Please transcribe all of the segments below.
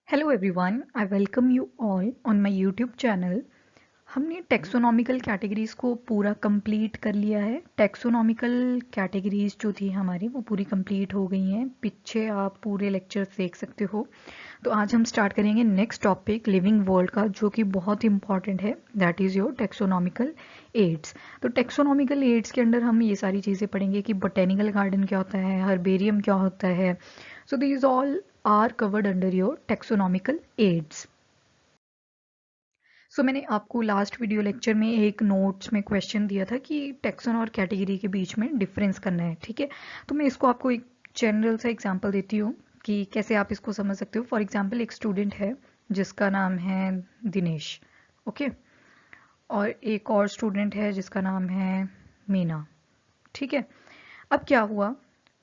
Hello everyone, I welcome you all on my YouTube channel. हमने taxonomical categories को पूरा complete कर लिया है। टेक्सोनॉमिकल कैटेगरीज जो थी हमारी वो पूरी कंप्लीट हो गई हैं। पीछे आप पूरे लेक्चर्स देख सकते हो। तो आज हम स्टार्ट करेंगे नेक्स्ट टॉपिक लिविंग वर्ल्ड का, जो कि बहुत इंपॉर्टेंट है। That is your taxonomical aids. तो टेक्सोनॉमिकल एड्स के अंडर हम ये सारी चीज़ें पढ़ेंगे कि बोटेनिकल गार्डन क्या होता है, हर्बेरियम क्या होता है। So these all are covered under your taxonomical aids. So मैंने आपको लास्ट वीडियो लेक्चर में एक नोट्स में क्वेश्चन दिया था कि टेक्सोन और कैटेगरी के बीच में डिफरेंस करना है, ठीक है। तो मैं इसको आपको एक जनरल सा एग्जांपल देती हूँ कि कैसे आप इसको समझ सकते हो। फॉर एग्जांपल एक स्टूडेंट है जिसका नाम है दिनेश, ओके, और एक और स्टूडेंट है जिसका नाम है मीना, ठीक है। अब क्या हुआ,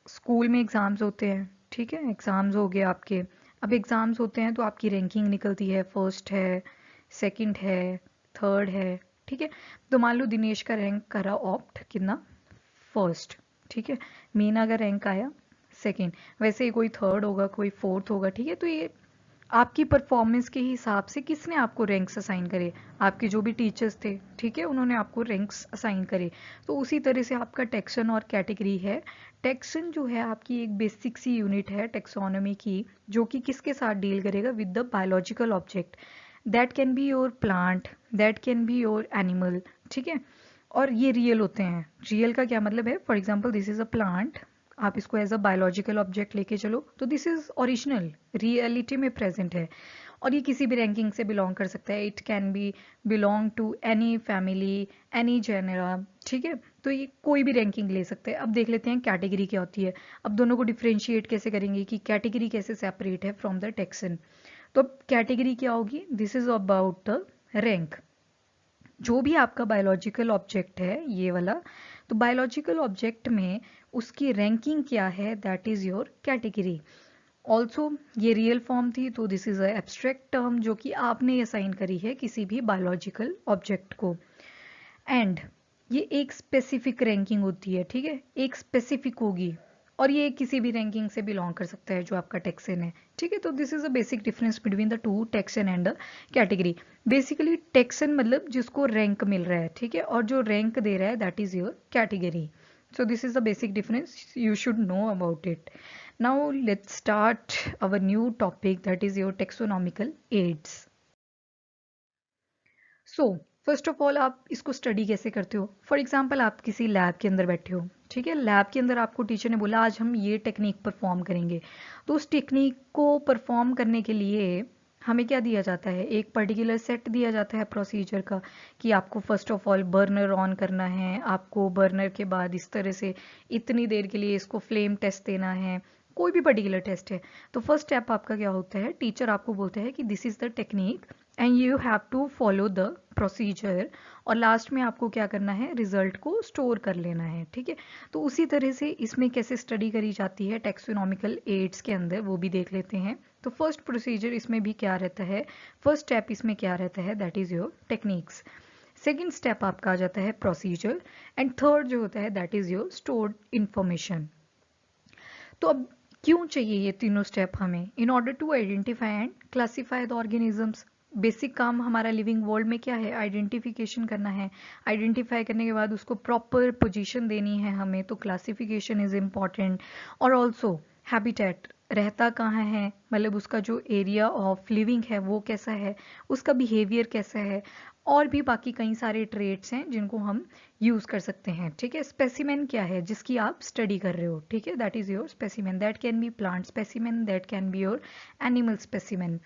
स्कूल में एग्ज़ाम्स होते हैं, ठीक है, एग्ज़ाम्स हो गए आपके। अब एग्ज़ाम्स होते हैं तो आपकी रैंकिंग निकलती है, फर्स्ट है, सेकंड है, थर्ड है, ठीक है। तो मान लो दिनेश का रैंक करा ऑप्ट कितना, फर्स्ट, ठीक है। मीना का रैंक आया सेकंड, वैसे ही कोई थर्ड होगा, कोई फोर्थ होगा, ठीक है। तो ये आपकी परफॉर्मेंस के हिसाब से किसने आपको रैंक्स असाइन करे, आपके जो भी टीचर्स थे, ठीक है, उन्होंने आपको रैंक्स असाइन करे। तो उसी तरह से आपका टेक्सन और कैटेगरी है। टेक्सन जो है आपकी एक बेसिक सी यूनिट है टेक्सोनोमी की, जो कि किसके साथ डील करेगा, with the biological object. That can be your plant, that can be your animal, ठीक है। और ये रियल होते हैं। रियल का क्या मतलब है, for example this is a plant, आप इसको एज अ बायोलॉजिकल ऑब्जेक्ट लेके चलो तो दिस इज ओरिजिनल, रियलिटी में प्रेजेंट है। और ये किसी भी रैंकिंग से बिलोंग कर सकता है। It can be belong to any family, any genera, ठीक है। तो ये कोई भी रैंकिंग ले सकते हैं। अब देख लेते हैं कैटेगरी क्या होती है। अब दोनों को डिफ्रेंशिएट कैसे करेंगे कि कैटेगरी कैसे सेपरेट है फ्रॉम द टेक्सन। तो अब कैटेगरी क्या होगी, this is about the rank. जो भी आपका बायोलॉजिकल ऑब्जेक्ट है ये वाला, तो बायोलॉजिकल ऑब्जेक्ट में उसकी रैंकिंग क्या है, that is your category. Also ये रियल फॉर्म थी, तो this is a abstract term जो कि आपने असाइन करी है किसी भी बायोलॉजिकल ऑब्जेक्ट को। एंड ये एक स्पेसिफिक रैंकिंग होती है, ठीक है, एक स्पेसिफिक होगी। और ये किसी भी रैंकिंग से बिलोंग कर सकता है जो आपका टेक्सन है, ठीक है। तो this is a basic difference between the two, taxon and the category. Basically taxon मतलब जिसको रैंक मिल रहा है, ठीक है, और जो रैंक दे रहा है that is your category. So this is the basic difference, you should know about it. Now let's start our new topic, that is your taxonomical aids. So first of all आप इसको study कैसे करते हो। For example आप किसी lab के अंदर बैठे हो, ठीक है। लैब के अंदर आपको टीचर ने बोला आज हम ये टेक्निक परफॉर्म करेंगे। तो उस टेक्निक को परफॉर्म करने के लिए हमें क्या दिया जाता है, एक पर्टिकुलर सेट दिया जाता है प्रोसीजर का, कि आपको first of all burner on करना है, आपको बर्नर के बाद इस तरह से इतनी देर के लिए इसको फ्लेम टेस्ट देना है, कोई भी पर्टिकुलर टेस्ट है। तो फर्स्ट स्टेप आपका क्या होता है, टीचर आपको बोलता है कि this is the technique and you have to follow the procedure. और लास्ट में आपको क्या करना है, रिजल्ट को स्टोर कर लेना है, ठीक है। तो उसी तरह से इसमें कैसे स्टडी करी जाती है टेक्सोनॉमिकल एड्स के अंदर, वो भी देख लेते हैं। तो फर्स्ट प्रोसीजर इसमें भी क्या रहता है, फर्स्ट स्टेप इसमें क्या रहता है, that is your techniques. Second step आपका आ जाता है प्रोसीजर, एंड थर्ड जो होता है that is your stored information. तो अब क्यों चाहिए ये तीनों स्टेप हमें, in order to identify and classify the organisms. Basic काम हमारा लिविंग वर्ल्ड में क्या है, आइडेंटिफिकेशन करना है। आइडेंटिफाई करने के बाद उसको प्रॉपर पोजीशन देनी है हमें, तो क्लासिफिकेशन इज इम्पॉर्टेंट। और ऑल्सो हैबिटेट, रहता कहाँ है, मतलब उसका जो एरिया ऑफ लिविंग है वो कैसा है, उसका बिहेवियर कैसा है। और भी बाकी कई सारे ट्रेट्स हैं जिनको हम यूज कर सकते हैं, ठीक है। स्पेसिमेन क्या है जिसकी आप स्टडी कर रहे हो, ठीक है, that is your specimen. That can be plant specimen, that can be your animal specimen.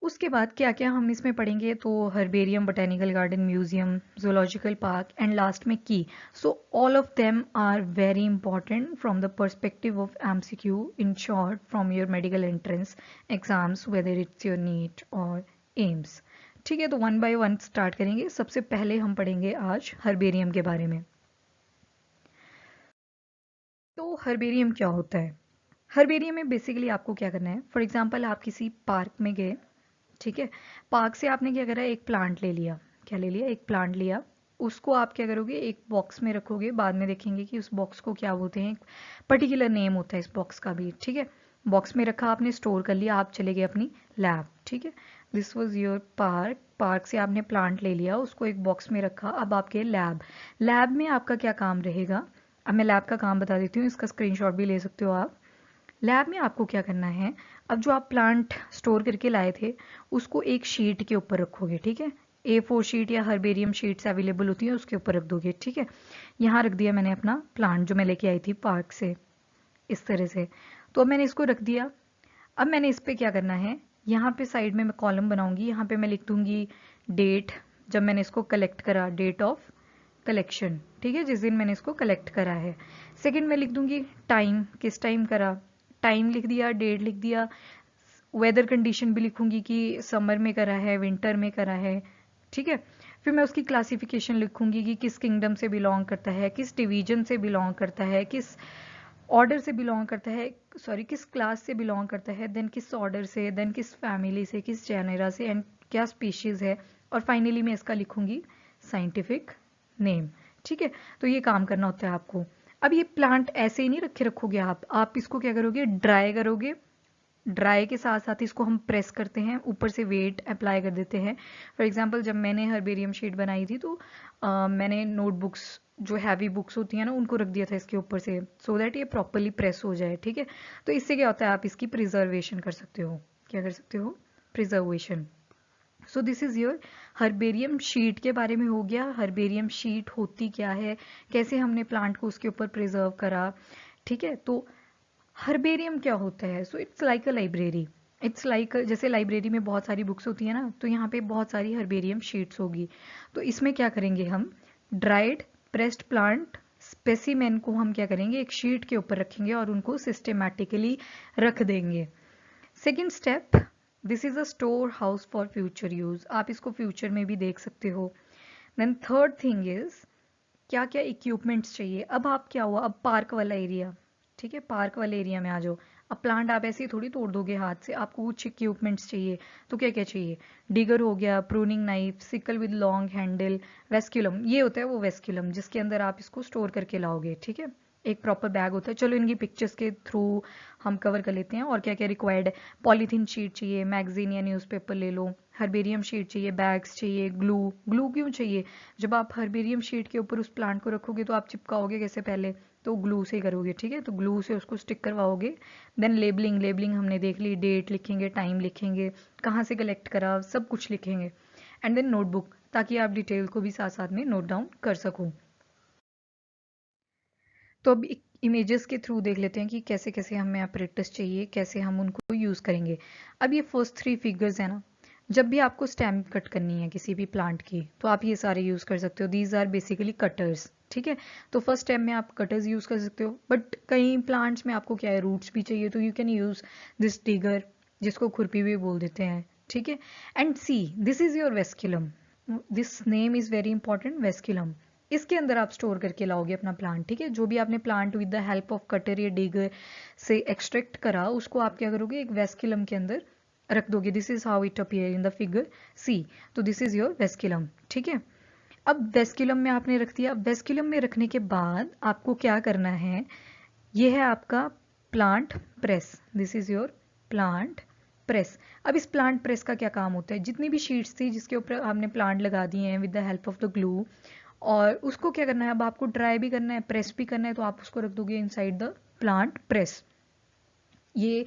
उसके बाद क्या क्या हम इसमें पढ़ेंगे, तो herbarium, botanical garden, museum, zoological park and last में की। So all of them are very important from the perspective of MCQ, in short from your medical entrance exams, whether it's your NEET और AIIMS, ठीक है। तो one by one start करेंगे। सबसे पहले हम पढ़ेंगे आज हर्बेरियम के बारे में। तो हर्बेरियम क्या होता है, हर्बेरियम में बेसिकली आपको क्या करना है, फॉर एग्जाम्पल आप किसी पार्क में गए, ठीक है। पार्क से आपने क्या करा, एक प्लांट ले लिया, क्या ले लिया, एक प्लांट लिया। उसको आप क्या करोगे, एक बॉक्स में रखोगे, बाद में देखेंगे कि उस बॉक्स को क्या बोलते हैं, एक पर्टिकुलर नेम होता है इस बॉक्स का भी, ठीक है। बॉक्स में रखा, आपने स्टोर कर लिया, आप चले गए अपनी लैब, ठीक है। This was your park, park से आपने प्लांट ले लिया, उसको एक बॉक्स में रखा, अब आपके लैब, लैब में आपका क्या काम रहेगा। अब मैं लैब का काम बता देती हूँ, इसका स्क्रीनशॉट भी ले सकते हो आप। लैब में आपको क्या करना है, अब जो आप प्लांट स्टोर करके लाए थे उसको एक शीट के ऊपर रखोगे, ठीक है। A4 शीट या हर्बेरियम शीट्स अवेलेबल होती है, उसके ऊपर रख दोगे, ठीक है। यहाँ रख दिया मैंने अपना प्लांट जो मैं लेके आई थी पार्क से, इस तरह से। तो अब मैंने इसको रख दिया। अब मैंने इस पे क्या करना है, यहाँ पे साइड में मैं कॉलम बनाऊंगी, यहाँ पे मैं लिख दूंगी डेट, जब मैंने इसको कलेक्ट करा, डेट ऑफ कलेक्शन, ठीक है, जिस दिन मैंने इसको कलेक्ट करा है। सेकंड में लिख दूंगी टाइम, किस टाइम करा, टाइम लिख दिया, डेट लिख दिया, वेदर कंडीशन भी लिखूंगी कि समर में करा है, विंटर में करा है, ठीक है। फिर मैं उसकी क्लासिफिकेशन लिखूंगी कि किस किंगडम से बिलोंग करता है, किस डिवीजन से बिलोंग करता है, किस ऑर्डर से बिलोंग करता है, सॉरी किस क्लास से बिलोंग करता है, देन किस ऑर्डर से, देन किस फैमिली से, किस जेनेरा से, एंड क्या स्पीशीज है, और फाइनली मैं इसका लिखूंगी साइंटिफिक नेम, ठीक है। तो ये काम करना होता है आपको। अब ये प्लांट ऐसे ही नहीं रखे रखोगे आप इसको क्या करोगे, ड्राई करोगे। ड्राई के साथ साथ इसको हम प्रेस करते हैं, ऊपर से वेट अप्लाई कर देते हैं। फॉर एग्जांपल जब मैंने हर्बेरियम शीट बनाई थी तो मैंने नोटबुक्स जो हैवी बुक्स होती हैं ना उनको रख दिया था इसके ऊपर से, सो दैट ये प्रॉपरली प्रेस हो जाए, ठीक है। तो इससे क्या होता है, आप इसकी प्रिजर्वेशन कर सकते हो, क्या कर सकते हो, preservation. So this is your herbarium sheet के बारे में हो गया। हर्बेरियम शीट होती क्या है, कैसे हमने प्लांट को उसके ऊपर प्रिजर्व करा, ठीक है। तो हर्बेरियम क्या होता है, so it's like a library, it's like जैसे लाइब्रेरी में बहुत सारी बुक्स होती है ना, तो यहाँ पे बहुत सारी हर्बेरियम शीट्स होगी। तो इसमें क्या करेंगे हम, ड्राइड प्रेस्ड प्लांट स्पेसिमेन को हम क्या करेंगे, एक शीट के ऊपर रखेंगे और उनको सिस्टेमैटिकली रख देंगे। Second step, this is a store house for future use, आप इसको फ्यूचर में भी देख सकते हो। देन थर्ड थिंग इज, क्या क्या इक्विपमेंट्स चाहिए। अब आप क्या हुआ, अब पार्क वाला एरिया, ठीक है, पार्क वाले एरिया में आ जाओ। अब प्लांट आप ऐसे ही थोड़ी तोड़ दोगे हाथ से, आपको कुछ इक्विपमेंट्स चाहिए। तो क्या क्या चाहिए, डिगर हो गया, pruning knife, sickle with long handle, vasculum, ये होता है वो वेस्क्यूलम जिसके अंदर आप इसको स्टोर करके लाओगे, ठीक है। एक प्रॉपर बैग होता है। चलो इनकी पिक्चर्स के थ्रू हम कवर कर लेते हैं और क्या क्या रिक्वायर्ड है। पॉलीथीन शीट चाहिए, मैगजीन या न्यूज़पेपर ले लो, हर्बेरियम शीट चाहिए, बैग्स चाहिए, ग्लू, ग्लू क्यों चाहिए, जब आप हर्बेरियम शीट के ऊपर उस प्लांट को रखोगे तो आप चिपकाओगे कैसे, पहले तो ग्लू से ही करोगे, ठीक है, तो ग्लू से उसको स्टिक करवाओगे। देन लेबलिंग, लेबलिंग हमने देख ली, डेट लिखेंगे, टाइम लिखेंगे, कहाँ से कलेक्ट करा, सब कुछ लिखेंगे। एंड देन नोटबुक, ताकि आप डिटेल को भी साथ साथ में नोट डाउन कर सको। तो अब इमेजेस के थ्रू देख लेते हैं कि कैसे कैसे हमें अपरेटस चाहिए, कैसे हम उनको यूज करेंगे। अब ये फर्स्ट 3 फिगर्स है ना, जब भी आपको स्टेम कट करनी है किसी भी प्लांट की तो आप ये सारे यूज कर सकते हो, दीज आर बेसिकली कटर्स, ठीक है। तो फर्स्ट स्टेम में आप कटर्स यूज कर सकते हो, बट कई प्लांट्स में आपको क्या है, रूट्स भी चाहिए, तो you can use this digger, जिसको खुरपी भी बोल देते हैं, ठीक है। And see, this is your vasculum, this name is very important, vasculum. इसके अंदर आप स्टोर करके लाओगे अपना प्लांट, ठीक है। जो भी आपने plant with the help off cutter या डिगर से एक्सट्रैक्ट करा, उसको आप क्या करोगे, एक वेस्क्यूलम के अंदर रख दोगे। This is how it appear in the figure C. तो दिस इज योर वेस्क्यूलम, ठीक है। अब वेस्क्यूलम में आपने रख दिया। वेस्क्यूलम में रखने के बाद आपको क्या करना है, ये है आपका plant press, this is your plant press. अब इस प्लांट प्रेस का क्या काम होता है, जितनी भी शीट्स थी जिसके ऊपर हमने प्लांट लगा दिए हैं with the help of the glue, और उसको क्या करना है, अब आपको ड्राई भी करना है, प्रेस भी करना है, तो आप उसको रख दोगे इनसाइड द प्लांट प्रेस। ये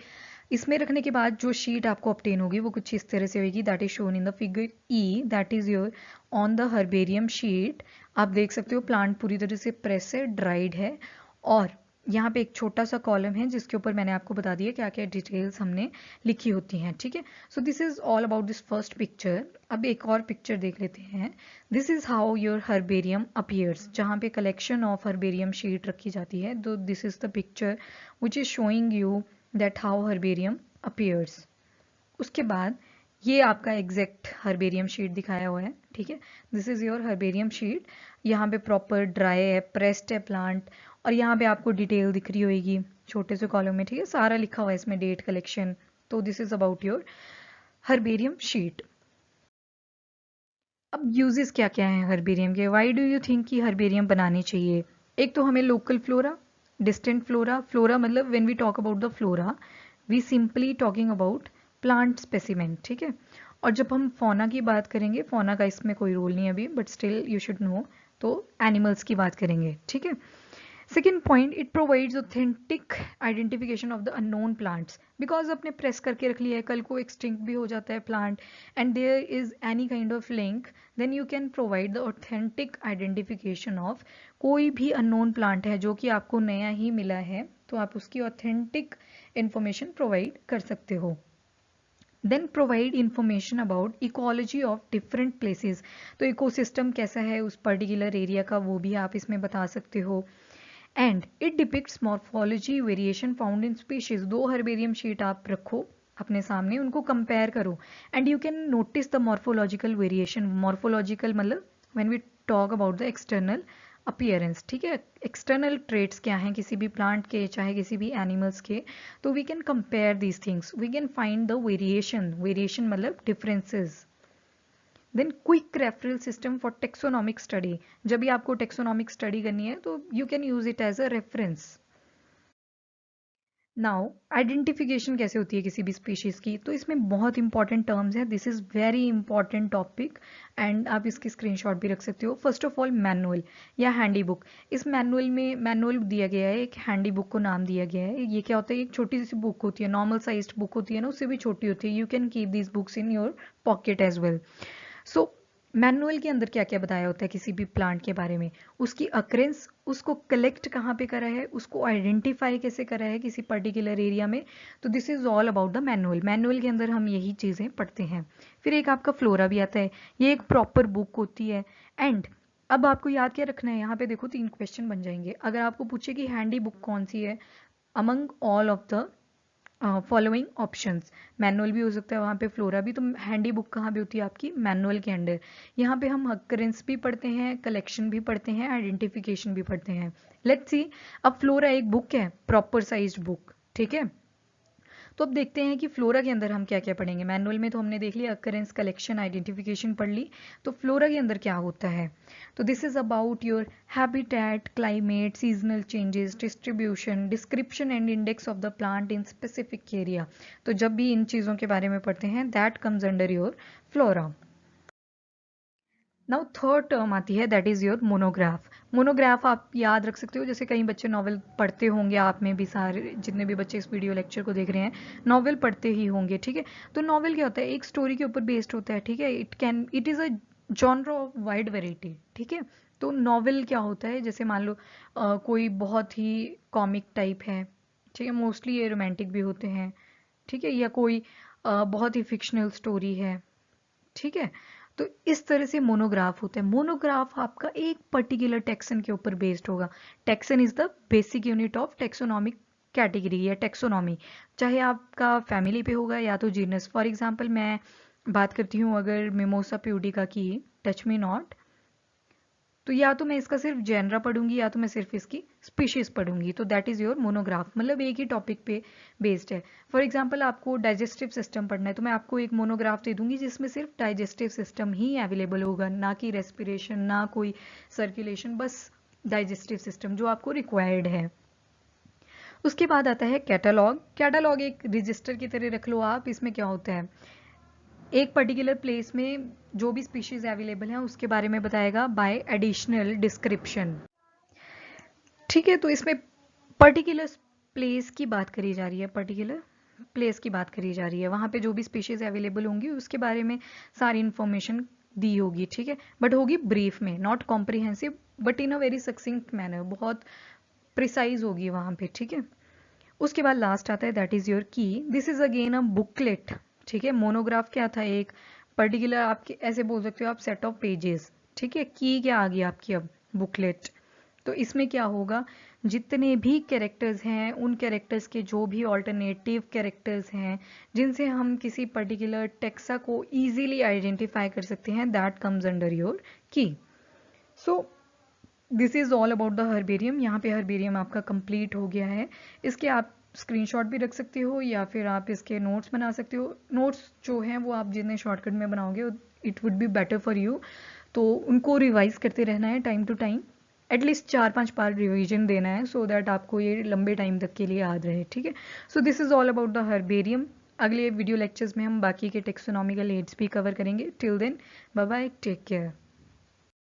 इसमें रखने के बाद जो शीट आपको ऑब्टेन होगी वो कुछ इस तरह से होगी, that is shown in the figure E, that is your on the herbarium sheet. आप देख सकते हो प्लांट पूरी तरह से प्रेस है, ड्राइड है, और यहाँ पे एक छोटा सा कॉलम है जिसके ऊपर मैंने आपको बता दिया क्या क्या डिटेल्स हमने लिखी होती हैं, ठीक है। So this is all about this first picture. अब एक और पिक्चर देख लेते हैं। This is how your herbarium appears, जहाँ पे कलेक्शन ऑफ हर्बेरियम शीट रखी जाती है, तो this is the picture which is showing you that how herbarium appears. उसके बाद ये आपका एग्जैक्ट हर्बेरियम शीट दिखाया हुआ है, ठीक है। This is your herbarium sheet, यहाँ पे प्रॉपर ड्राई है, प्रेस्ड है प्लांट, और यहाँ पे आपको डिटेल दिख रही होगी छोटे से कॉलम में, ठीक है, सारा लिखा हुआ है इसमें, डेट, कलेक्शन। तो this is about your herbarium sheet. अब यूजेस क्या क्या हैं हर्बेरियम के, व्हाई डू यू थिंक कि हर्बेरियम बनानी चाहिए। एक तो हमें local flora, distant flora, flora मतलब when we talk about the flora, we simply talking about plant specimen, ठीक है। और जब हम फौना की बात करेंगे, फौना का इसमें कोई रोल नहीं है अभी, but still you should know, तो एनिमल्स की बात करेंगे, ठीक है। Second point, it provides authentic identification of the unknown plants, because आपने प्रेस करके रख लिया है, कल को एक्सटिंक्ट भी हो जाता है plant and there is any kind of link, then you can provide the authentic identification of कोई भी अननोन प्लांट है जो कि आपको नया ही मिला है, तो आप उसकी ऑथेंटिक इंफॉर्मेशन प्रोवाइड कर सकते हो। Then provide information about ecology of different places, तो इकोसिस्टम कैसा है उस पर्टिकुलर एरिया का, वो भी आप इसमें बता सकते हो। And it depicts morphology variation found in species, 2 herbarium sheet आप रखो अपने सामने, उनको कंपेयर करो and you can notice the morphological variation. Morphological मतलब when we talk about the external appearance, ठीक है, एक्सटर्नल ट्रेट्स क्या हैं किसी भी प्लांट के चाहे किसी भी एनिमल्स के, तो we can compare these things, we can find the variation, variation मतलब differences. Then quick referral system for taxonomic study, जब भी आपको टेक्सोनॉमिक स्टडी करनी है तो you can use it as a reference. Now identification कैसे होती है किसी भी स्पीशीज की, तो इसमें बहुत इंपॉर्टेंट टर्म्स हैं, this is very important topic and आप इसकी स्क्रीनशॉट भी रख सकते हो। फर्स्ट ऑफ ऑल मैनुअल या हैंडी बुक, इस मैनुअल में मैनुअल दिया गया है, एक हैंडी बुक को नाम दिया गया है। ये क्या होता है, एक छोटी सी बुक होती है, नॉर्मल साइज्ड बुक होती है ना, उससे भी छोटी होती है, you can keep this books in your pocket as well. So manual के अंदर क्या क्या बताया होता है किसी भी प्लांट के बारे में, उसकी अक्रेंस, उसको कलेक्ट कहाँ पे करा है, उसको आइडेंटिफाई कैसे करा है किसी पर्टिकुलर एरिया में, तो this is all about the manual. Manual के अंदर हम यही चीज़ें पढ़ते हैं। फिर एक आपका फ्लोरा भी आता है, ये एक प्रॉपर बुक होती है। एंड अब आपको याद क्या रखना है, यहाँ पे देखो 3 क्वेश्चन बन जाएंगे। अगर आपको पूछे कि हैंडी बुक कौन सी है among all of the following options, manual भी हो सकता है वहाँ पे, फ्लोरा भी, तो हैंडी बुक कहाँ भी होती है आपकी मैनुअल के अंडर। यहाँ पे हम अक्रेंस भी पढ़ते हैं, कलेक्शन भी पढ़ते हैं, आइडेंटिफिकेशन भी पढ़ते हैं। लेट्स सी, अब फ्लोरा एक बुक है, प्रॉपर साइज्ड बुक, ठीक है। तो अब देखते हैं कि फ्लोरा के अंदर हम क्या क्या पढ़ेंगे। मैनुअल में तो हमने देख लिया अकरेंस, कलेक्शन, आइडेंटिफिकेशन पढ़ ली, तो फ्लोरा के अंदर क्या होता है, तो this is about your habitat, climate, seasonal changes, distribution, description and index of the plant in specific area. तो जब भी इन चीज़ों के बारे में पढ़ते हैं that comes under your flora. Now third term आती है that is your monograph. Monograph आप याद रख सकते हो, जैसे कई बच्चे नॉवेल पढ़ते होंगे, आप में भी सारे जितने भी बच्चे इस वीडियो लेक्चर को देख रहे हैं नॉवेल पढ़ते ही होंगे, ठीक है। तो नॉवेल क्या होता है, एक स्टोरी के ऊपर बेस्ड होता है, ठीक है। It is a genre of wide variety, ठीक है। तो नॉवेल क्या होता है, जैसे मान लो कोई बहुत ही कॉमिक टाइप है, ठीक है, मोस्टली ये रोमांटिक भी होते हैं, ठीक है, या कोई बहुत ही फिक्शनल स्टोरी है, ठीक है। तो इस तरह से मोनोग्राफ होता है। मोनोग्राफ आपका एक पर्टिकुलर टेक्सन के ऊपर बेस्ड होगा। Taxon is the basic unit of taxonomic category या टेक्सोनॉमी, चाहे आपका फैमिली पे होगा या तो जीनस। फॉर एग्जांपल मैं बात करती हूँ अगर मिमोसा प्यूडिका की, टच मी नॉट, तो या तो मैं इसका सिर्फ जेनरा पढ़ूंगी या तो मैं सिर्फ इसकी स्पीशीज पढ़ूंगी, तो दैट इज योर मोनोग्राफ, मतलब एक ही टॉपिक पे बेस्ड है। फॉर एग्जांपल आपको डाइजेस्टिव सिस्टम पढ़ना है तो मैं आपको एक मोनोग्राफ दे दूंगी जिसमें सिर्फ डाइजेस्टिव सिस्टम ही अवेलेबल होगा, ना कि रेस्पिरेशन, ना कोई सर्कुलेशन, बस डाइजेस्टिव सिस्टम जो आपको रिक्वायर्ड है। उसके बाद आता है कैटालॉग। कैटालॉग एक रजिस्टर की तरह रख लो आप। इसमें क्या होता है, एक पर्टिकुलर प्लेस में जो भी स्पीशीज अवेलेबल है उसके बारे में बताएगा बाय एडिशनल डिस्क्रिप्शन, ठीक है। तो इसमें पर्टिकुलर प्लेस की बात करी जा रही है, पर्टिकुलर प्लेस की बात करी जा रही है, वहां पे जो भी स्पीशीज अवेलेबल होंगी उसके बारे में सारी इंफॉर्मेशन दी होगी, ठीक है, बट होगी ब्रीफ में, not comprehensive, but in a very succinct manner, बहुत प्रिसाइज होगी वहां पे, ठीक है। उसके बाद लास्ट आता है दैट इज योर की। This is again a booklet, ठीक है। मोनोग्राफ क्या था, एक पर्टिकुलर आपके ऐसे बोल सकते हो आप सेट ऑफ पेजेस, ठीक है। की क्या आ गई आपकी अब बुकलेट, तो इसमें क्या होगा, जितने भी कैरेक्टर्स हैं उन कैरेक्टर्स के जो भी ऑल्टरनेटिव कैरेक्टर्स हैं जिनसे हम किसी पर्टिकुलर टेक्सा को इजीली आइडेंटिफाई कर सकते हैं, दैट कम्स अंडर योर की। So this is all about the herbarium. यहाँ पे हर्बेरियम आपका कंप्लीट हो गया है। इसके आप स्क्रीनशॉट भी रख सकते हो या फिर आप इसके नोट्स बना सकते हो। नोट्स जो हैं वो आप जितने शॉर्टकट में बनाओगे it would be better for you, तो उनको रिवाइज करते रहना है टाइम टू टाइम। एटलीस्ट 4-5 बार रिवीजन देना है सो दैट आपको ये लंबे टाइम तक के लिए याद रहे, ठीक है। So this is all about the herbarium. अगले वीडियो लेक्चर्स में हम बाकी के टेक्सोनॉमिकल एड्स भी कवर करेंगे। Till then bye bye, take care.